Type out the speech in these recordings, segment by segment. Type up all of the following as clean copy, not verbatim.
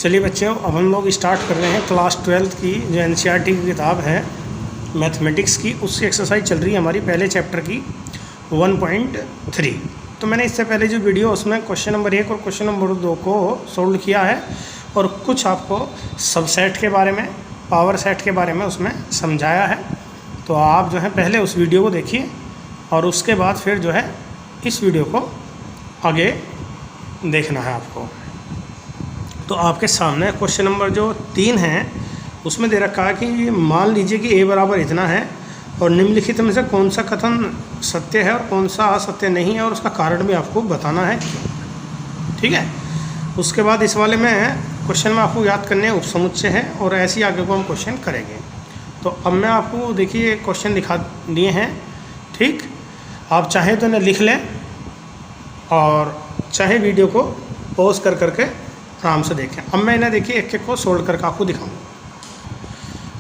चलिए बच्चों, अब हम लोग स्टार्ट कर रहे हैं क्लास 12 की जो एनसीईआरटी की किताब है मैथमेटिक्स की। उसकी एक्सरसाइज चल रही है हमारी पहले चैप्टर की 1.3। तो मैंने इससे पहले जो वीडियो उसमें क्वेश्चन नंबर 1 और क्वेश्चन नंबर 2 को सोल्व किया है और कुछ आपको सबसेट के बारे में, पावर सेट के बारे में उसमें समझाया है। तो आप जो है पहले उस वीडियो को देखिए और उसके बाद फिर जो है इस वीडियो को आगे देखना है आपको। तो आपके सामने क्वेश्चन नंबर जो 3 है उसमें दे रखा है कि मान लीजिए कि a बराबर इतना है और निम्नलिखित में से कौन सा कथन सत्य है और कौन सा असत्य नहीं है और उसका कारण भी आपको बताना है। ठीक है। उसके बाद इस वाले में क्वेश्चन में आपको याद करने उपसमुच्चय है और ऐसे ही आगे को हम क्वेश्चन करेंगे। तो अब मैं आपको देखिए क्वेश्चन दिखा दिए हैं। ठीक, आप चाहे तो इन्हें लिख लें और चाहे वीडियो को पॉज कर करके आराम से देखें। अब मैं इन्हें देखिए एक एक को सोल्व करके आपको दिखाऊंगा।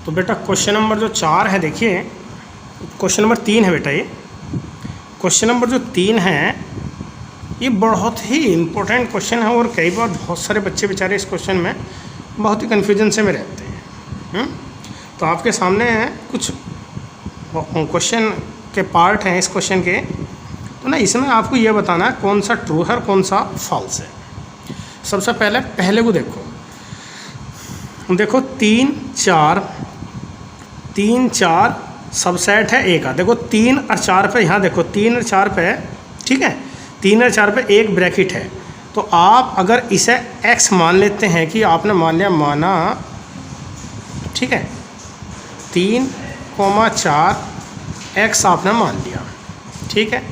तो बेटा क्वेश्चन नंबर जो 4 है, देखिए क्वेश्चन नंबर 3 है बेटा। ये क्वेश्चन नंबर जो 3 है ये बहुत ही इम्पोर्टेंट क्वेश्चन है और कई बार बहुत सारे बच्चे बेचारे इस क्वेश्चन में बहुत ही कन्फ्यूजन से में रहते हैं। तो आपके सामने कुछ क्वेश्चन के पार्ट हैं इस क्वेश्चन के। तो ना इसमें आपको ये बताना है कौन सा ट्रू है और कौन सा फॉल्स है। सबसे पहले को देखो 3 4 सबसेट है A का। देखो 3 और 4 पे, यहाँ देखो 3 और 4 पे, ठीक है, 3 और 4 पे एक ब्रैकेट है। तो आप अगर इसे x मान लेते हैं कि आपने माना, ठीक है, 3,4 x आपने मान लिया। ठीक है।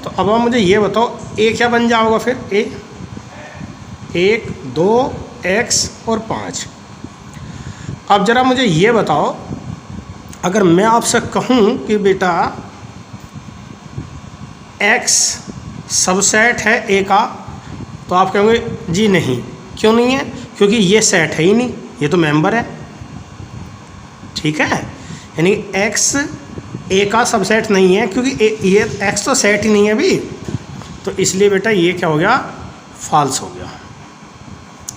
तो अब आप मुझे ये बताओ a क्या बन जाओगा फिर। a 1 2 x और 5। अब ज़रा मुझे ये बताओ, अगर मैं आपसे कहूँ कि बेटा x सबसेट है a का, तो आप कहोगे जी नहीं। क्यों नहीं है? क्योंकि ये सेट है ही नहीं, ये तो मेंबर है। ठीक है, यानी x a का सबसेट नहीं है क्योंकि ये x तो सेट ही नहीं है अभी। तो इसलिए बेटा ये क्या हो गया, फॉल्स हो गया।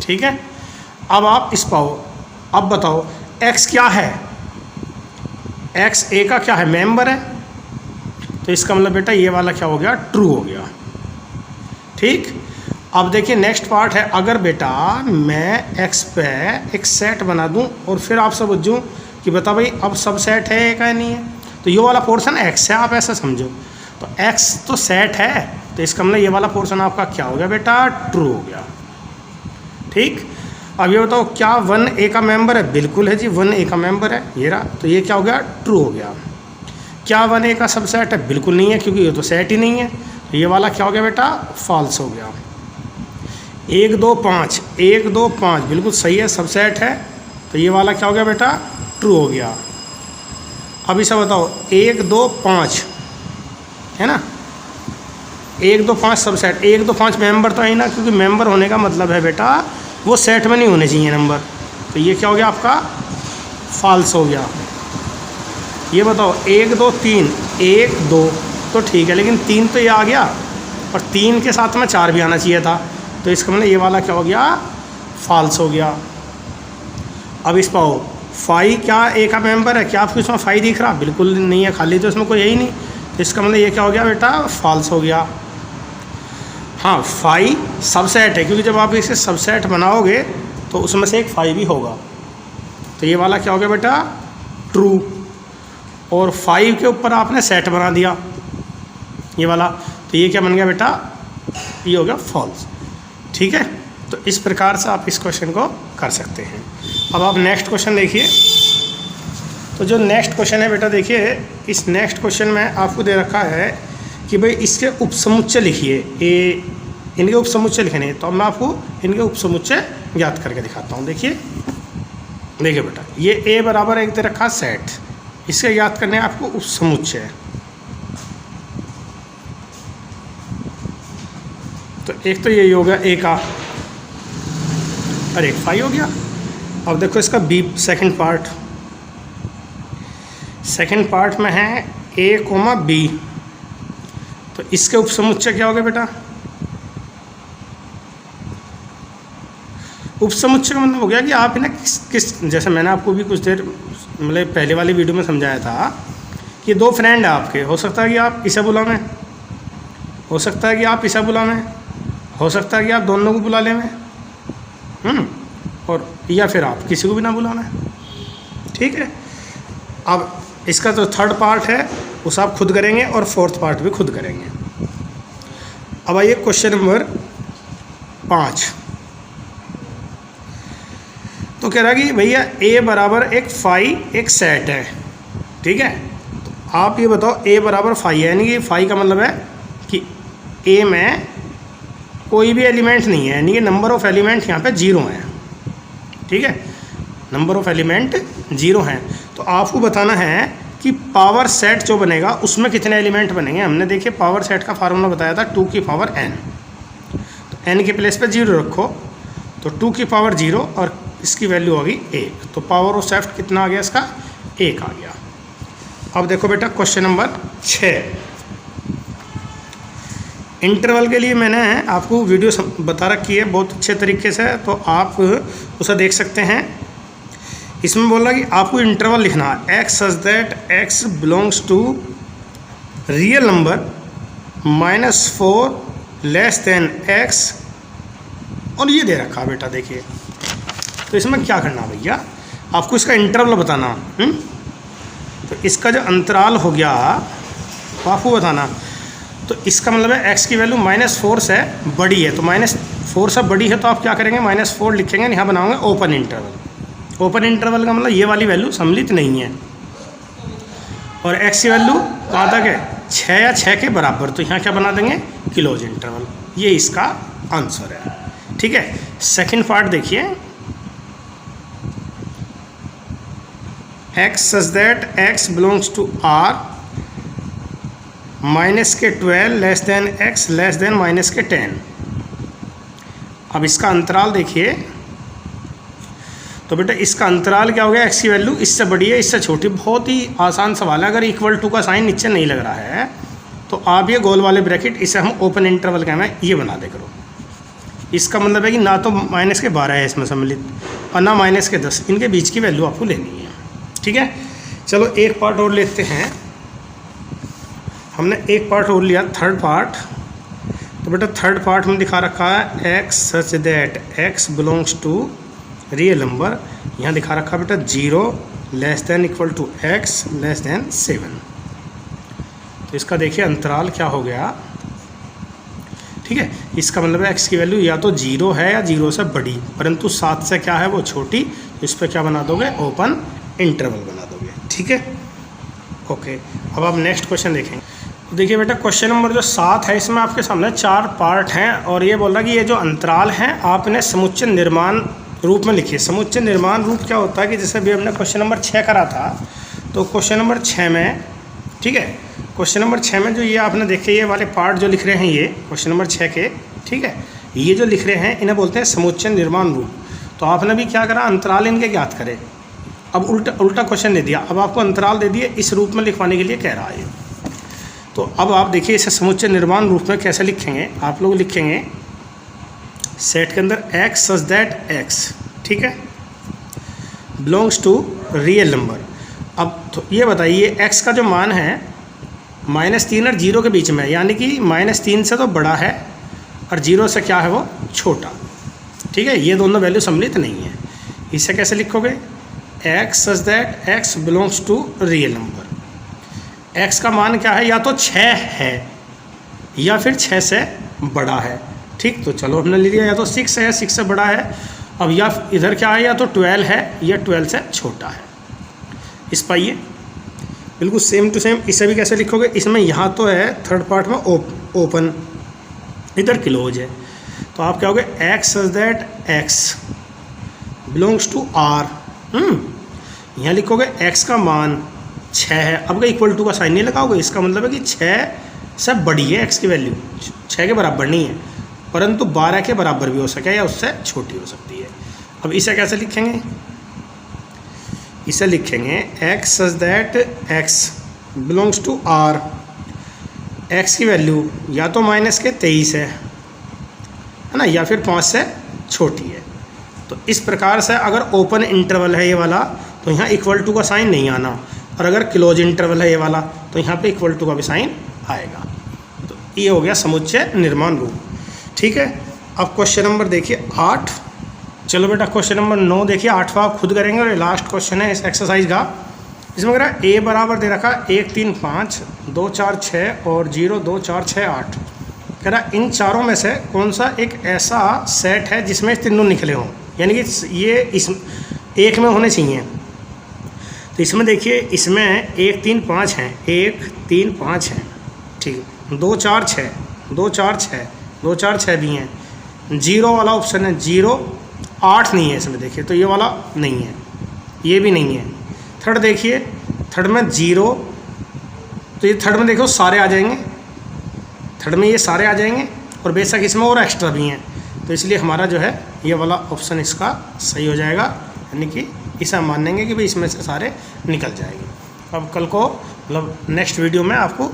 ठीक है। अब आप इस पाओ, अब बताओ x क्या है। x a का क्या है, मेंबर है। तो इसका मतलब बेटा ये वाला क्या हो गया, ट्रू हो गया। ठीक। अब देखिए नेक्स्ट पार्ट है, अगर बेटा मैं x पे एक सेट बना दूं और फिर आपसे पूछूं कि बता भाई अब सब सेट है का नहीं है, तो ये वाला पोर्शन x है, आप ऐसा समझो। तो x तो सेट है, तो इसका मतलब ये वाला पोर्शन आपका क्या हो गया बेटा, ट्रू हो गया। ठीक। अब ये बताओ क्या 1a का मेंबर है। बिल्कुल है जी, 1a का मेंबर है, ये रहा। तो ये क्या हो गया, ट्रू हो गया। क्या 1a का सबसेट है। बिल्कुल नहीं है क्योंकि ये तो सेट ही नहीं है। तो ये वाला क्या हो गया बेटा, फॉल्स हो गया। 1 2 5, 1 2 5 बिल्कुल सही है, सबसेट है। तो ये वाला क्या हो गया बेटा, ट्रू हो गया। अब इसे बताओ 1 2 5 है ना, 1 2 5 सबसेट। 1 2 5 मेंबर तो है ना, क्योंकि मेंबर होने का मतलब है बेटा वो सेट में नहीं होने चाहिए नंबर। तो ये क्या हो गया आपका, फॉल्स हो गया। ये बताओ 1 2 3, 1 2 तो ठीक है, लेकिन 3 तो ये आ गया और 3 के साथ में 4 भी आना चाहिए था। तो इसका मतलब ये वाला क्या हो गया, फॉल्स हो गया। अब इस पाओ 5 क्या a का मेंबर है। क्या आपको इसमें 5 दिख रहा। बिल्कुल नहीं है, खाली तो इसमें कोई है ही नहीं। तो इसका मतलब ये क्या हो गया बेटा, फॉल्स हो गया। हाँ, 5 सबसेट है क्योंकि जब आप इसे सबसेट बनाओगे तो उसमें से एक 5 भी होगा। तो ये वाला क्या हो गया बेटा, ट्रू। और 5 के ऊपर आपने सेट बना दिया ये वाला, तो ये क्या बन गया बेटा, ये हो गया फॉल्स। ठीक है। तो इस प्रकार से आप इस क्वेश्चन को कर सकते हैं। अब आप नेक्स्ट क्वेश्चन देखिए। तो जो नेक्स्ट क्वेश्चन है बेटा, देखिए इस नेक्स्ट क्वेश्चन में आपको दे रखा है कि भाई इसके उपसमुच्चय लिखिए। इनके उपसमुच्चय लिखने, तो अब मैं आपको इनके उपसमुच्चय याद करके दिखाता हूँ। देखिए बेटा, ये a बराबर एक दे रखा सेट, इसके याद करने आपको उपसमुच्चय। तो एक तो ये हो गया a का और एक 5 हो गया। अब देखो इसका b सेकंड पार्ट में है a, b। तो इसके उपसमुच्चय क्या हो गया बेटा, उपसमुच्चय का मतलब हो गया कि आप ना किस जैसे मैंने आपको भी कुछ देर मतलब पहले वाली वीडियो में समझाया था कि दो फ्रेंड है आपके, हो सकता है कि आप इसे बुलावें, हो सकता है कि आप इसे बुलावें, हो सकता है कि आप दोनों को बुला लें और या फिर आप किसी को भी ना बुलाना है। ठीक है, अब इसका जो थर्ड पार्ट है उसे आप खुद करेंगे और फोर्थ पार्ट भी खुद करेंगे। अब आइए क्वेश्चन नंबर 5। तो कह रहा कि भैया ए बराबर एक फाई एक सेट है। ठीक है, तो आप ये बताओ ए बराबर फाई है, यानी कि फाई का मतलब है कि ए में कोई भी एलिमेंट नहीं है, यानी कि नंबर ऑफ एलिमेंट यहाँ पे 0 है। ठीक है, नंबर ऑफ एलिमेंट 0 हैं। तो आपको बताना है कि पावर सेट जो बनेगा उसमें कितने एलिमेंट बनेंगे। हमने देखिए पावर सेट का फार्मूला बताया था 2 की पावर n, तो n के प्लेस पे 0 रखो तो 2 की पावर 0 और इसकी वैल्यू होगी 1, तो पावर ऑफ सेट कितना आ गया इसका 1 आ गया। अब देखो बेटा क्वेश्चन नंबर 6। इंटरवल के लिए मैंने आपको वीडियो बता रखी है बहुत अच्छे तरीके से, तो आप उसे देख सकते हैं। इसमें बोल रहा कि आपको इंटरवल लिखना है x such that x belongs to real number -4 less than x, और ये दे रखा बेटा देखिए। तो इसमें क्या करना भैया, आपको इसका इंटरवल बताना। तो इसका जो अंतराल हो गया तो आपको बताना। तो इसका मतलब है x की वैल्यू -4 से बड़ी है, तो -4 से बड़ी है तो आप क्या करेंगे -4 लिखेंगे, यहाँ बनाओगे ओपन इंटरवल। ओपन इंटरवल का मतलब ये वाली वैल्यू सम्मिलित नहीं है, और x की वैल्यू कहाँ तक है 6 या 6 के बराबर, तो यहाँ क्या बना देंगे क्लोज इंटरवल। ये इसका आंसर है। ठीक है, सेकंड पार्ट देखिए, x such that x belongs to r -12 less than x less than -10। अब इसका अंतराल देखिए, तो बेटा इसका अंतराल क्या हो गया, x की वैल्यू इससे बड़ी है इससे छोटी। बहुत ही आसान सवाल है, अगर इक्वल टू का साइन नीचे नहीं लग रहा है तो आप ये गोल वाले ब्रैकेट इसे हम ओपन इंटरवल कहना है ये बना दे करो। इसका मतलब है कि ना तो -12 है इसमें सम्मिलित और ना -10, इनके बीच की वैल्यू आपको लेनी है। ठीक है, चलो एक पार्ट और लेते हैं। हमने एक पार्ट और लिया, थर्ड पार्ट। तो बेटा थर्ड पार्ट में दिखा रखा है x such that x belongs to real number, यहाँ दिखा रखा है बेटा 0 less than equal to x less than 7। तो इसका देखिए अंतराल क्या हो गया। ठीक है, इसका मतलब है x की वैल्यू या तो 0 है या 0 से बड़ी, परंतु 7 से क्या है वो छोटी, तो इस पर क्या बना दोगे ओपन इंटरवल बना दोगे। ठीक है, ओके। अब आप नेक्स्ट क्वेश्चन देखेंगे। तो देखिए बेटा क्वेश्चन नंबर जो 7 है इसमें आपके सामने 4 पार्ट हैं, और ये बोल रहा कि ये जो अंतराल हैं आप इन्हें समुच्चय निर्माण रूप में लिखिए। समुच्चय निर्माण रूप क्या होता है कि जैसे अभी हमने क्वेश्चन नंबर 6 करा था, तो क्वेश्चन नंबर 6 में, ठीक है, क्वेश्चन नंबर 6 में जो ये आपने देखे ये वाले पार्ट जो लिख रहे हैं ये क्वेश्चन नंबर 6 के, ठीक है, ये जो लिख रहे हैं इन्हें बोलते हैं समुच्चय निर्माण रूप। तो आपने भी क्या करा, अंतराल इनके ज्ञात करें। अब उल्टा क्वेश्चन दे दिया, अब आपको अंतराल दे दिए, इस रूप में लिखवाने के लिए कह रहा है। तो अब आप देखिए इसे समुच्चय निर्माण रूप में कैसे लिखेंगे। आप लोग लिखेंगे सेट के अंदर x सच दैट x, ठीक है, बिलोंग्स टू रियल नंबर। अब तो ये बताइए x का जो मान है -3 और 0 के बीच में, यानी कि -3 से तो बड़ा है और 0 से क्या है वो छोटा। ठीक है, ये दोनों वैल्यू सम्मिलित नहीं है। इसे कैसे लिखोगे, x such that x belongs to real number. x का मान क्या है, या तो 6 है या फिर 6 से बड़ा है। ठीक, तो चलो हमने ले लिया, या तो 6 है 6 से बड़ा है। अब या इधर क्या है, या तो 12 है या 12 से छोटा है। इस पाइए बिल्कुल सेम टू सेम इसे भी कैसे लिखोगे, इसमें यहाँ तो है थर्ड पार्ट में ओपन, इधर क्लोज है, तो आप क्या होगे x such that x belongs to r। यहाँ लिखोगे x का मान 6 है, अब क्या इक्वल टू का साइन नहीं लगाओगे, इसका मतलब है कि 6 से बड़ी है x की वैल्यू, 6 के बराबर नहीं है, परंतु 12 के बराबर भी हो सके या उससे छोटी हो सकती है। अब इसे कैसे लिखेंगे, इसे लिखेंगे x such that x belongs to r। x की वैल्यू या तो -23 है ना, या फिर 5 से छोटी है। तो इस प्रकार से अगर ओपन इंटरवल है ये वाला तो यहाँ इक्वल टू का साइन नहीं आना, और अगर क्लोज इंटरवल है ये वाला तो यहाँ पे इक्वल टू का भी साइन आएगा। तो ये हो गया समुच्चय निर्माण रूप। ठीक है, अब क्वेश्चन नंबर देखिए 8। चलो बेटा क्वेश्चन नंबर 9 देखिए, 8वां आप खुद करेंगे और लास्ट क्वेश्चन है इस एक्सरसाइज का। इसमें कह रहा है ए बराबर दे रखा 1 3 5 2 4 6 और 0 2 4 6 8। कह रहा इन चारों में से कौन सा एक ऐसा सेट है जिसमें तीनों निकले हों, यानी कि ये इस एक में होने चाहिए। तो इसमें देखिए इसमें 1 3 5 हैं, 1 3 5 हैं, ठीक है, 2 4 6 2 4 6 2 4 6 भी हैं, 0 वाला ऑप्शन है 0, 8 नहीं है इसमें देखिए, तो ये वाला नहीं है, ये भी नहीं है। थर्ड देखिए, थर्ड में 0, तो ये थर्ड में देखो सारे आ जाएंगे, थर्ड में ये सारे आ जाएंगे और बेशक इसमें और एक्स्ट्रा भी हैं, तो इसलिए हमारा जो है ये वाला ऑप्शन इसका सही हो जाएगा, यानी कि इसे हम मानेंगे कि भाई इसमें से सारे निकल जाएंगे। अब कल को मतलब नेक्स्ट वीडियो में आपको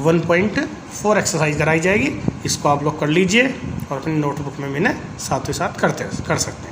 1.4 एक्सरसाइज कराई जाएगी, इसको आप लोग कर लीजिए और अपनी नोटबुक में मैंने साथ ही साथ कर सकते हैं।